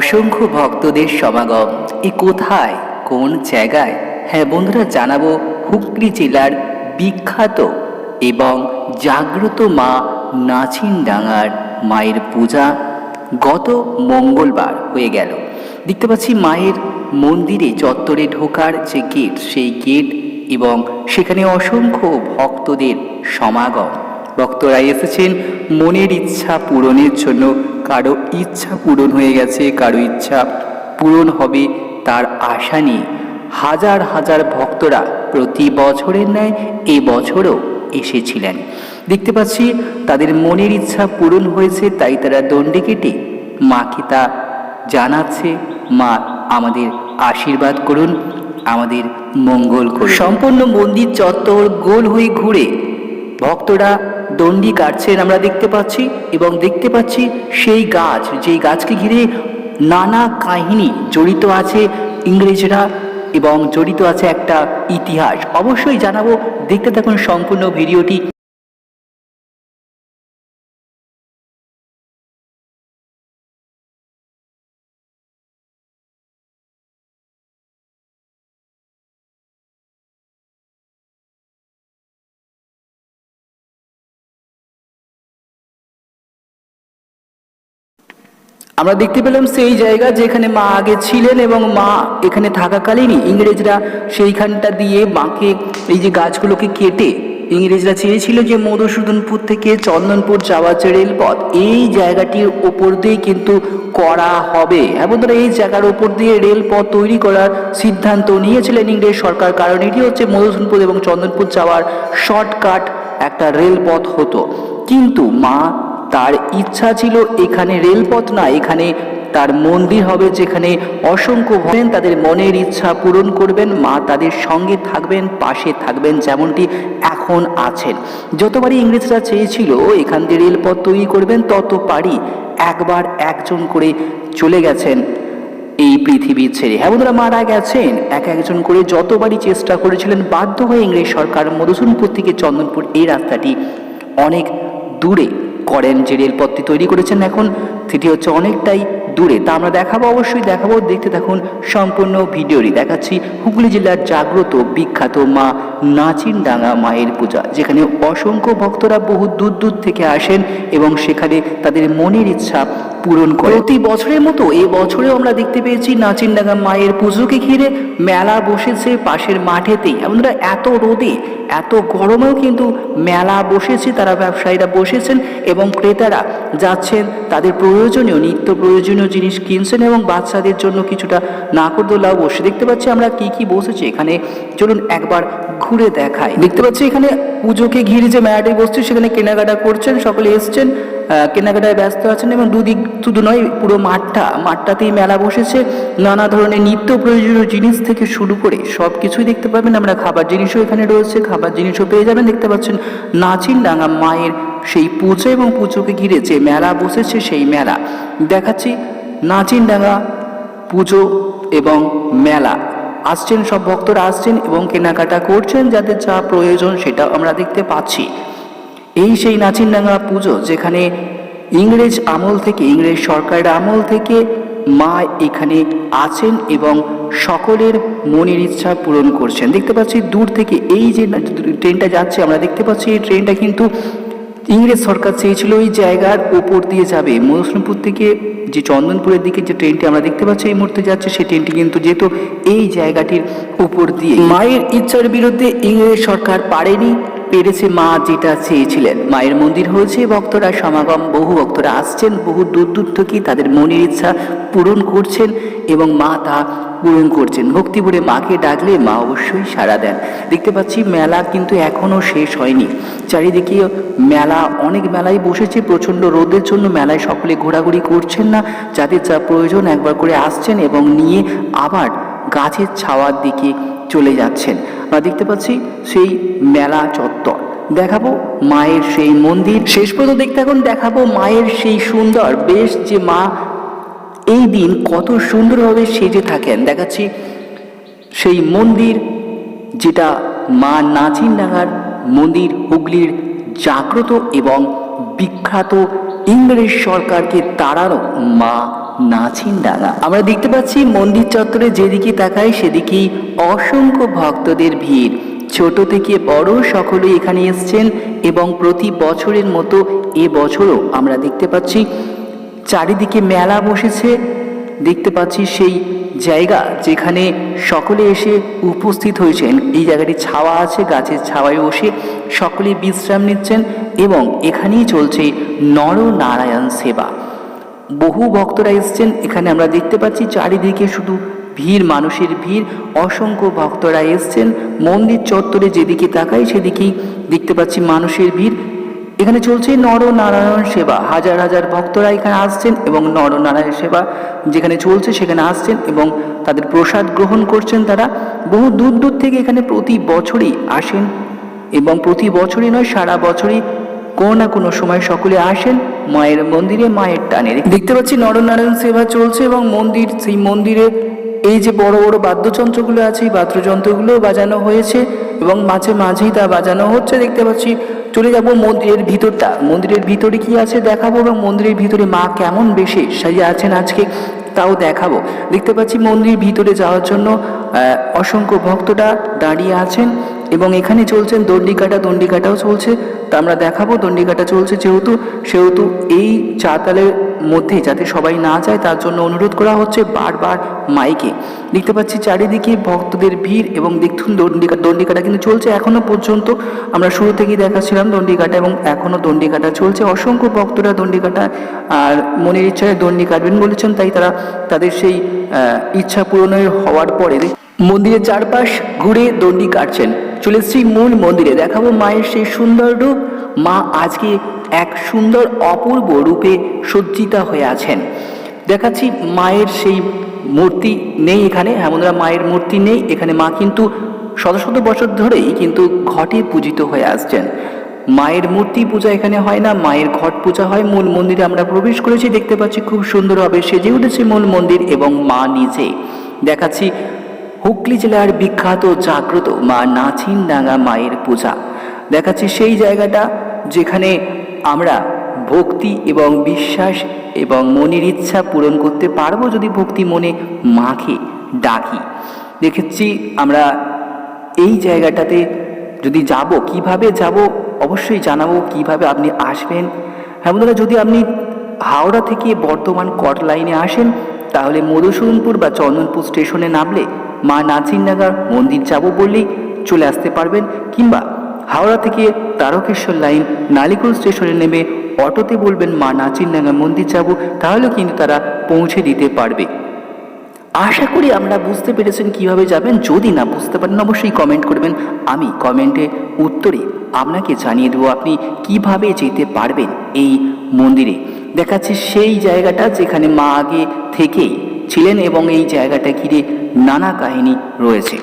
অসংখ্য ভক্তদের সমাগম। এ কোথায়, কোন জায়গায়? হ্যাঁ বন্ধুরা, জানাবো হুগলি জেলার বিখ্যাত এবং জাগ্রত মা নাচিনডাঙ্গার মায়ের পূজা গত মঙ্গলবার হয়ে গেল। দেখতে পাচ্ছি মায়ের মন্দিরে চত্বরে ঢোকার যে গেট, সেই গেট এবং সেখানে অসংখ্য ভক্তদের সমাগম। ভক্তরা এসেছেন মনের ইচ্ছা পূরণের জন্য। কারো ইচ্ছা পূরণ হয়ে গেছে, কারো ইচ্ছা পূরণ হবে তার আশা নিয়ে হাজার হাজার ভক্তরা প্রতি বছরের ন্যায় এই বছরও এসেছিলেন। দেখতে পাচ্ছি তাদের মনের ইচ্ছা পূরণ হয়েছে, তাই তারা দণ্ডি কেটে মাকে তা জানাচ্ছে, মা আমাদের আশীর্বাদ করুন, আমাদের মঙ্গল করুন। সম্পূর্ণ মন্দির চত্বর গোল হয়ে ঘুরে ভক্তরা দণ্ডি কাটছেন আমরা দেখতে পাচ্ছি, এবং দেখতে পাচ্ছি সেই গাছ, যেই গাছকে ঘিরে নানা কাহিনী জড়িত আছে, ইংরেজরা এবং জড়িত আছে একটা ইতিহাস। অবশ্যই জানাবো, দেখতে থাকুন সম্পূর্ণ ভিডিওটি। আমরা দেখতে পেলাম সেই জায়গা যেখানে মা আগে ছিলেন, এবং মা এখানে থাকাকালীনই ইংরেজরা সেইখানটা দিয়ে মাকে, এই যে গাছগুলোকে কেটে ইংরেজরা চেয়েছিল যে মধুসূদনপুর থেকে চন্দনপুর যাওয়ার যে রেলপথ, এই জায়গাটির ওপর দিয়ে কিন্তু করা হবে। হ্যাঁ বন্ধুরা, এই জায়গার ওপর দিয়ে রেলপথ তৈরি করার সিদ্ধান্ত নিয়েছিলেন ইংরেজ সরকার, কারণ এটি হচ্ছে মধুসূদনপুর এবং চন্দনপুর যাওয়ার শর্টকাট একটা রেলপথ হতো। কিন্তু মা, তার ইচ্ছা ছিল এখানে রেলপথ না, এখানে তার মন্দির হবে, যেখানে অসংখ্য ভক্ত তাদের মনের ইচ্ছা পূরণ করবেন। মা তাদের সঙ্গে থাকবেন, পাশে থাকবেন, যেমনটি এখন আছেন। যতবারই ইংরেজরা চেয়েছিল এখান দিয়ে রেলপথ তৈরি করবেন, ততবারই একবার একজন করে চলে গেছেন এই পৃথিবী ছেড়ে। হ্যাঁ বন্ধুরা, মারা গেছেন এক একজন করে। যতবারই চেষ্টা করেছিলেন, বাধ্য হয়ে ইংরেজ সরকার মধুসূদনপুর থেকে চন্দনপুর এই রাস্তাটি অনেক দূরে করেন, যে রেলপথটি তৈরি করেছেন এখন সেটি হচ্ছে অনেকটাই দূরে। তা আমরা দেখাবো, অবশ্যই দেখাবো, দেখতে থাকুন সম্পূর্ণ ভিডিওটি। দেখাচ্ছি হুগলি জেলার জাগ্রত বিখ্যাত মা নাচিনডাঙ্গা মায়ের পূজা, যেখানে অসংখ্য ভক্তরা বহু দূর দূর থেকে আসেন এবং সেখানে তাদের মনের ইচ্ছা পূরণ করে। প্রতি বছরের মতো এ বছরেও আমরা দেখতে পেয়েছি নাচিনডাঙ্গা মায়ের পুজোকে ঘিরে মেলা বসেছে পাশের মাঠেতেই। আমরা এত রোদে, এত গরমেও কিন্তু মেলা বসেছে, তারা ব্যবসায়ীরা বসেছেন এবং ক্রেতারা যাচ্ছেন, তাদের প্রয়োজনীয় নিত্য প্রয়োজনীয় জিনিস কিনছেন এবং বাচ্চাদের জন্য কিছুটা নাগরদোলাও বসে। দেখতে পাচ্ছি আমরা কি কি বসেছে এখানে, চলুন একবার ঘুরে দেখাই। দেখতে পাচ্ছি এখানে পুজোকে ঘিরে যে মেলাটি বসছে, সেখানে কেনাকাটা করছেন, সকলে এসছেন, কেনাকাটায় ব্যস্ত আছেন। এবং দুদিক শুধু নয়, পুরো মাঠটাতেই মেলা বসেছে। নানা ধরনের নিত্য প্রয়োজনীয় জিনিস থেকে শুরু করে সব কিছুই দেখতে পাবেন। আমরা খাবার জিনিসও এখানে রয়েছে, খাবার জিনিসও পেয়ে যাবেন। দেখতে পাচ্ছেন নাচিনডাঙ্গা মায়ের সেই পুজো এবং পুজোকে ঘিরে যে মেলা বসেছে, সেই মেলা দেখাচ্ছি। নাচিনডাঙ্গা পুজো এবং মেলা আসছেন, সব ভক্তরা আসছেন এবং কেনাকাটা করছেন, যাদের যা প্রয়োজন সেটা আমরা দেখতে পাচ্ছি। এই সেই নাচিনডাঙ্গা পুজো, যেখানে ইংরেজ আমল থেকে, ইংরেজ সরকারের আমল থেকে মা এখানে আছেন এবং সকলের মনের ইচ্ছা পূরণ করছেন। দেখতে পাচ্ছি দূর থেকে এই যে ট্রেনটা যাচ্ছে, আমরা দেখতে পাচ্ছি এই ট্রেনটা কিন্তু ইংরেজ সরকার চেয়েছিল এই জায়গার ওপর দিয়ে যাবে। মধুসূদনপুর থেকে যে চন্দনপুরের দিকে যে ট্রেনটি আমরা দেখতে পাচ্ছি এই মুহূর্তে যাচ্ছে, সেই ট্রেনটি কিন্তু যেত এই জায়গাটির উপর দিয়ে। মায়ের ইচ্ছার বিরুদ্ধে ইংরেজ সরকার পারেনি, পেরেছে মা যেটা চেয়েছিলেন। মায়ের মন্দির হয়েছে, ভক্তরা সমাগম, বহু ভক্তরা আসছেন বহু দূর দূর থেকে, তাদের মনের ইচ্ছা পূরণ করছেন এবং মা তা পূরণ করছেন। ভক্তি ভরে মাকে ডাকলে মা অবশ্যই সাড়া দেন। দেখতে পাচ্ছি মেলা কিন্তু এখনও শেষ হয়নি, চারিদিকে মেলা, অনেক মেলাই বসেছে। প্রচণ্ড রোদের জন্য মেলায় সকলে ঘোরাঘুরি করছেন না, যাদের যা প্রয়োজন একবার করে আসছেন এবং নিয়ে আবার গাছের ছাওয়ার দিকে চলে যাচ্ছেন। আমরা দেখতে পাচ্ছি সেই মেলা চত্বর, দেখাবো মায়ের সেই মন্দির, শেষ পর্যন্ত দেখতে থাকুন। দেখাবো মায়ের সেই সুন্দর বেশ, যে মা এই দিন কত সুন্দরভাবে সেজে থাকেন। দেখাচ্ছি সেই মন্দির, যেটা মা নাচিনডাঙ্গার মন্দির, হুগলির জাগ্রত এবং বিখ্যাত ইংরেজ সরকারকে তাড়ানো মা নাছিনডাঙ্গা। আমরা দেখতে পাচ্ছি মন্দির চত্বরে যেদিকে তাকাই সেদিকেই অসংখ্য ভক্তদের ভিড়। ছোট থেকে বড় সকলেই এখানে এসছেন এবং প্রতি বছরের মতো এবছরও আমরা দেখতে পাচ্ছি চারিদিকে মেলা বসেছে। দেখতে পাচ্ছি সেই জায়গা যেখানে সকলে এসে উপস্থিত হয়েছেন। এই জায়গাটি ছাওয়া আছে, গাছের ছাওয়ায় বসে সকলে বিশ্রাম নিচ্ছেন এবং এখানেই চলছে নরনারায়ণ সেবা। বহু ভক্তরা এসছেন এখানে। আমরা দেখতে পাচ্ছি চারিদিকে শুধু ভিড়, মানুষের ভিড়। অসংখ্য ভক্তরা এসছেন। মন্দির চত্বরে যেদিকে তাকাই সেদিকেই দেখতে পাচ্ছি মানুষের ভিড়। এখানে চলছে নরনারায়ণ সেবা। হাজার হাজার ভক্তরা এখানে আসছেন এবং নরনারায়ণ সেবা যেখানে চলছে সেখানে আসছেন এবং তাদের প্রসাদ গ্রহণ করছেন। তারা বহু দূর দূর থেকে এখানে প্রতি বছরই আসেন এবং প্রতি বছরই নয়, সারা বছরই কোনো না কোনো সময় সকলে আসেন মায়ের মন্দিরে, মায়ের টানে। দেখতে পাচ্ছি নরনারায়ণ সেবা চলছে এবং সেই মন্দিরে এই যে বড় বড় বাদ্যযন্ত্রগুলো আছে, এই বাদ্যযন্ত্রগুলো বাজানো হয়েছে এবং মাঝে মাঝেই তা বাজানো হচ্ছে। দেখতে পাচ্ছি চলে যাব মন্দিরের ভিতরটা। মন্দিরের ভিতরে কি আছে দেখাবো এবং মন্দিরের ভিতরে মা কেমন বেশে সাজিয়ে আছেন আজকে তাও দেখাবো। দেখতে পাচ্ছি মন্দিরের ভিতরে যাওয়ার জন্য অসংখ্য ভক্তরা দাঁড়িয়ে আছেন এবং এখানে চলছেন দণ্ডিকাটাও চলছে। তা আমরা দেখাবো। দণ্ডিকাটা চলছে সেহেতু এই চাতালের মধ্যে যাতে সবাই না যায় তার জন্য অনুরোধ করা হচ্ছে বারবার মাইকে। দেখতে পাচ্ছি চারিদিকে ভক্তদের ভিড় এবং দেখুন দণ্ডিকাটা কিন্তু চলছে এখনো পর্যন্ত। আমরা শুরু থেকেই দেখাচ্ছিলাম দণ্ডিকাটা এবং এখনো দণ্ডিকাটা চলছে। অসংখ্য ভক্তরা দণ্ডিকাটা আর মনের ইচ্ছায় দণ্ডি কাটবেন বলেছেন, তাই তারা তাদের সেই ইচ্ছা পূরণের হওয়ার পরে মন্দিরের চারপাশ ঘুরে দণ্ডি কাটছেন। চলে এসেছি মূল মন্দিরে, দেখাবো মায়ের সেই সুন্দর রূপ। মা আজকে এক সুন্দর অপূর্ব রূপে সজ্জিতা হয়ে আছেন। দেখাচ্ছি মায়ের সেই মূর্তি নেই এখানে। হ্যাঁ বন্ধুরা, মায়ের মূর্তি নেই এখানে। মা কিন্তু শত শত বছর ধরেই কিন্তু ঘটে পূজিত হয়ে আসছেন। মায়ের মূর্তি পূজা এখানে হয় না, মায়ের ঘট পূজা হয়। মূল মন্দিরে আমরা প্রবেশ করেছি। দেখতে পাচ্ছি খুব সুন্দরভাবে সেজে উঠেছে মূল মন্দির এবং মা নিজে। দেখাচ্ছি হুগলি জেলার বিখ্যাত জাগ্রত মা নাছিনডাঙ্গা মায়ের পূজা। দেখাচ্ছি সেই জায়গাটা যেখানে আমরা ভক্তি এবং বিশ্বাস এবং মনের ইচ্ছা পূরণ করতে পারবো যদি ভক্তি মনে মাকে ডাকি। দেখেছি আমরা এই জায়গাটাতে যদি যাব, কিভাবে যাব অবশ্যই জানাবো, কিভাবে আপনি আসবেন। হ্যাঁ বন্ধুরা, যদি আপনি হাওড়া থেকে বর্ধমান কট লাইনে আসেন তাহলে মধুসূদনপুর বা চন্দনপুর স্টেশনে নামলে মা নাছিনডাঙ্গা মন্দির যাব বললেই চলে আসতে পারবেন, কিংবা হাওড়া থেকে তারকেশ্বর লাইন নালিকুল স্টেশনে নেমে অটোতে বলবেন মা নাছিনডাঙ্গা মন্দির যাব, তাহলেও কিন্তু তারা পৌঁছে দিতে পারবে। আশা করি আমরা বুঝতে পেরেছেন কিভাবে যাবেন। যদি না বুঝতে পারেন অবশ্যই কমেন্ট করবেন, আমি কমেন্টে উত্তরে আপনাকে জানিয়ে দেবো আপনি কিভাবে যেতে পারবেন এই মন্দিরে। দেখাচ্ছে সেই জায়গাটা যেখানে মা আগে থেকেই ছিলেন এবং এই জায়গাটা ঘিরে নানা কাহিনী রয়েছে।